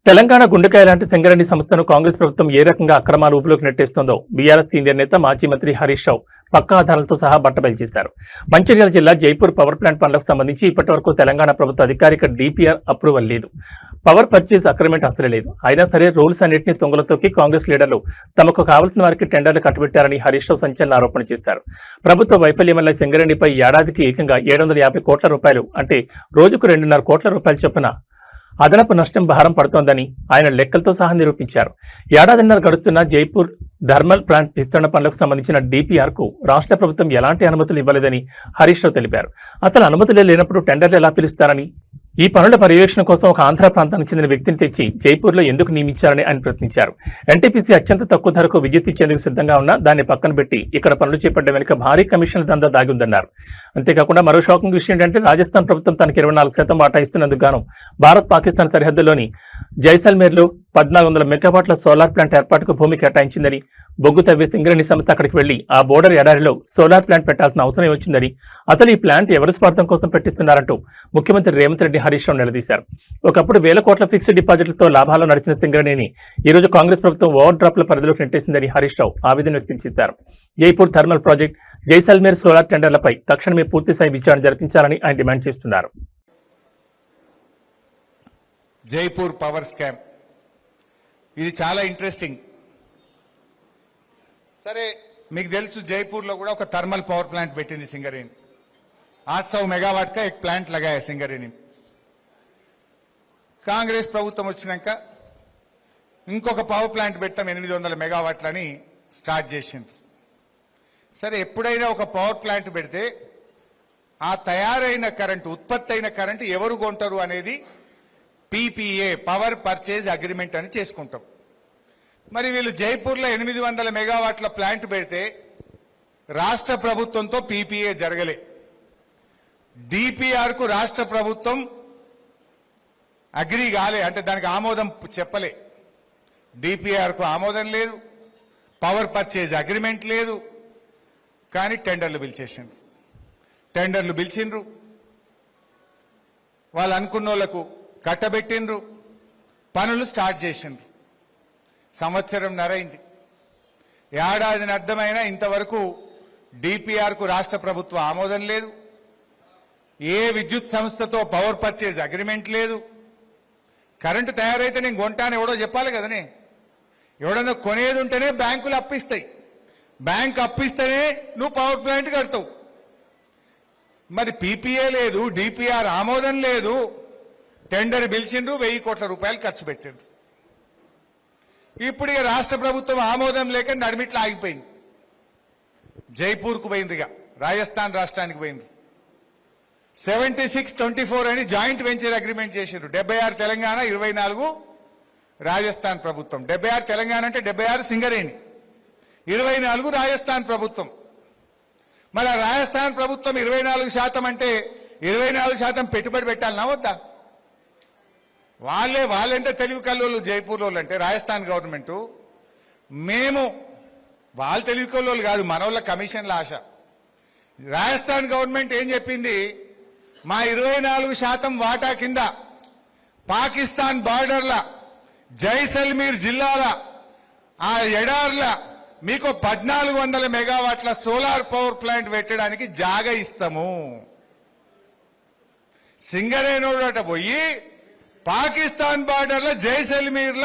తెలంగాణ గుండెకాయ లాంటి సింగరేణి సంస్థను కాంగ్రెస్ ప్రభుత్వం ఏ రకంగా అక్రమాలు ఊపులోకి నెట్టేస్తుందో బీఆర్ఎస్ సీనియర్ నేత మాజీ మంత్రి హరీష్ రావు పక్కా ఆధారాలతో సహా బట్టబయల్చేశారు. మంచిర్యాల జిల్లా జైపూర్ పవర్ ప్లాంట్ పనులకు సంబంధించి ఇప్పటివరకు తెలంగాణ ప్రభుత్వ అధికారిక డీపీఆర్ అప్రూవల్ లేదు. పవర్ పర్చేజ్ అగ్రిమెంట్ అసలు లేదు. అయినా సరే రూల్స్ అన్నింటినీ తొంగలో తొక్కి కాంగ్రెస్ లీడర్లు తమకు కావాల్సిన వారికి టెండర్లు కట్టబెట్టారని హరీష్ రావు సంచలన ఆరోపణ చేశారు. ప్రభుత్వ వైఫల్యం వల్ల సింగరేణిపై ఏడాదికి ఏకంగా 750 కోట్ల రూపాయలు అంటే రోజుకు 2.5 కోట్ల రూపాయలు చొప్పున అదనపు నష్టం భారం పడుతోందని ఆయన లెక్కలతో సహా నిరూపించారు. ఏడాదిన్నర గడుస్తున్న జైపూర్ థర్మల్ ప్లాంట్ విస్తరణ పనులకు సంబంధించిన డీపీఆర్ కు రాష్ట్ర ప్రభుత్వం ఎలాంటి అనుమతులు ఇవ్వలేదని హరీష్ రావు తెలిపారు. అసలు అనుమతులే లేనప్పుడు టెండర్లు ఎలా పిలుస్తారని, ఈ పనుల పర్యవేక్షణ కోసం ఒక ఆంధ్ర ప్రాంతానికి చెందిన వ్యక్తిని తెచ్చి జైపూర్లో ఎందుకు నియమించారని ఆయన ప్రశ్నించారు. ఎన్టీపీసీ అత్యంత తక్కువ ధరకు విద్యుత్ ఇచ్చేందుకు సిద్ధంగా ఉన్నా దాన్ని పక్కన పెట్టి ఇక్కడ పనులు చేపట్టే వెనుక భారీ కమిషన్ల దందా దాగుందన్నారు. అంతేకాకుండా మరో షాకింగ్ విషయం ఏంటంటే రాజస్థాన్ ప్రభుత్వం తనకు 24% వాటా ఇస్తున్నందుకు గాను భారత్ పాకిస్తాన్ సరిహద్దులోని జైసల్మేర్లో 1400 మెగావాట్ల సోలార్ ప్లాంట్ ఏర్పాటుకు భూమి కేటాయించిందని, బొగ్గు తవ్వే సింగరేణి సంస్థ అక్కడికి వెళ్లి ఆ బోర్డర్ ఎడారిలో సోలార్ ప్లాంట్ పెట్టాల్సిన అవసరం వచ్చిందని, అసలు ఈ ప్లాంట్ ఎవరి స్వార్థం కోసం పెట్టిస్తున్నారంటూ ముఖ్యమంత్రి రేవంత్ రెడ్డి హరీష్ రావు నిలదీశారు. ఒకప్పుడు 1000 కోట్ల ఫిక్స్డ్ డిపాజిట్లతో లాభాల్లో నడిచిన సింగరేణిని ఈ రోజు కాంగ్రెస్ ప్రభుత్వం ఓవర్ డ్రాప్ల పరిధిలోకి నెట్టేసిందని హరీష్ రావు ఆవేదన వ్యక్తం చేశారు. Jaipur thermal project, Jaisalmer solar టెండర్లపై తక్షణమే పూర్తిస్థాయి విచారణ జరిపించాలని ఆయన డిమాండ్ చేస్తున్నారు. జైపూర్ పవర్ స్కామ్ ఇది చాలా ఇంట్రెస్టింగ్. సరే, మీకు తెలుసు జైపూర్లో కూడా ఒక థర్మల్ పవర్ ప్లాంట్ పెట్టింది సింగరేణి. 800 మెగావాట్ का एक प्लांट लगाया సింగరేణి. కాంగ్రెస్ ప్రభుత్వం వచ్చినాక ఇంకొక పవర్ ప్లాంట్ పెట్టాం 800 మెగావాట్లని స్టార్ట్ చేసింది. సరే, ఎప్పుడైనా ఒక పవర్ ప్లాంట్ పెడితే ఆ తయారైన కరెంటు, ఉత్పత్తి అయిన కరెంటు ఎవరు కొంటారు అనేది పీపీఏ, పవర్ పర్చేజ్ అగ్రిమెంట్ అని చేసుకుంటాం. మరి వీళ్ళు జైపూర్లో 800 మెగావాట్ల ప్లాంట్ పెడితే రాష్ట్ర ప్రభుత్వంతో పీపీఏ జరగలే. డిపిఆర్ కు రాష్ట్ర ప్రభుత్వం అగ్రీ కాలే, అంటే దానికి ఆమోదం చెప్పలే. డిపిఆర్ కు ఆమోదం లేదు, పవర్ పర్చేజ్ అగ్రిమెంట్ లేదు. కానీ టెండర్లు పిలిచిండ్రు, వాళ్ళు అనుకున్న వాళ్ళకు కట్టబెట్టిండ్రు, పనులు స్టార్ట్ చేసిండ్రు. సంవత్సరంన్నర అయింది. ఏడాదిని అర్థమైనా ఇంతవరకు డిపిఆర్ కు రాష్ట్ర ప్రభుత్వ ఆమోదం లేదు, ఏ విద్యుత్ సంస్థతో పవర్ పర్చేజ్ అగ్రిమెంట్ లేదు. కరెంటు తయారైతే నేను కొంటాను ఎవడో చెప్పాలి కదనే. ఎవడన్నా కొనేది ఉంటేనే బ్యాంకులు అప్పిస్తాయి, బ్యాంక్ అప్పిస్తేనే నువ్వు పవర్ ప్లాంట్ కడతావు. మరి పీపీఏ లేదు, డిపిఆర్ ఆమోదం లేదు, టెండర్ పిలిచిండ్రు, 1000 కోట్ల రూపాయలు ఖర్చు పెట్టిండ్రు. ఇప్పుడు ఇక రాష్ట్ర ప్రభుత్వం ఆమోదం లేక నడిమిట్లా ఆగిపోయింది. జైపూర్కు పోయిందిగా, రాజస్థాన్ రాష్ట్రానికి పోయింది. 76-24 అని జాయింట్ వెంచర్ అగ్రిమెంట్ చేసిండ్రు. 76 తెలంగాణ, 24 రాజస్థాన్ ప్రభుత్వం. 76 తెలంగాణ అంటే 76 సింగరేణి, 24 రాజస్థాన్ ప్రభుత్వం. మరి రాజస్థాన్ ప్రభుత్వం 24% అంటే 24% పెట్టుబడి పెట్టాలన్నా వద్దా? వాళ్ళెంత తెలివి కల్లోళ్ళు జైపూర్లో అంటే రాజస్థాన్ గవర్నమెంట్. వాళ్ళు తెలివి కల్లోళ్ళు కాదు, మనోళ్ళ కమిషన్ల ఆశ. రాజస్థాన్ గవర్నమెంట్ ఏం చెప్పింది, మా 24% వాటా కింద పాకిస్తాన్ బార్డర్ల జైసల్మీర్ జిల్లాల ఆ ఎడార్ల మీకు 1400 మెగావాట్ల సోలార్ పవర్ ప్లాంట్ పెట్టడానికి జాగా ఇస్తాము. సింగరేణోడట పోయి పాకిస్తాన్ బార్డర్లో జైసల్మీర్లో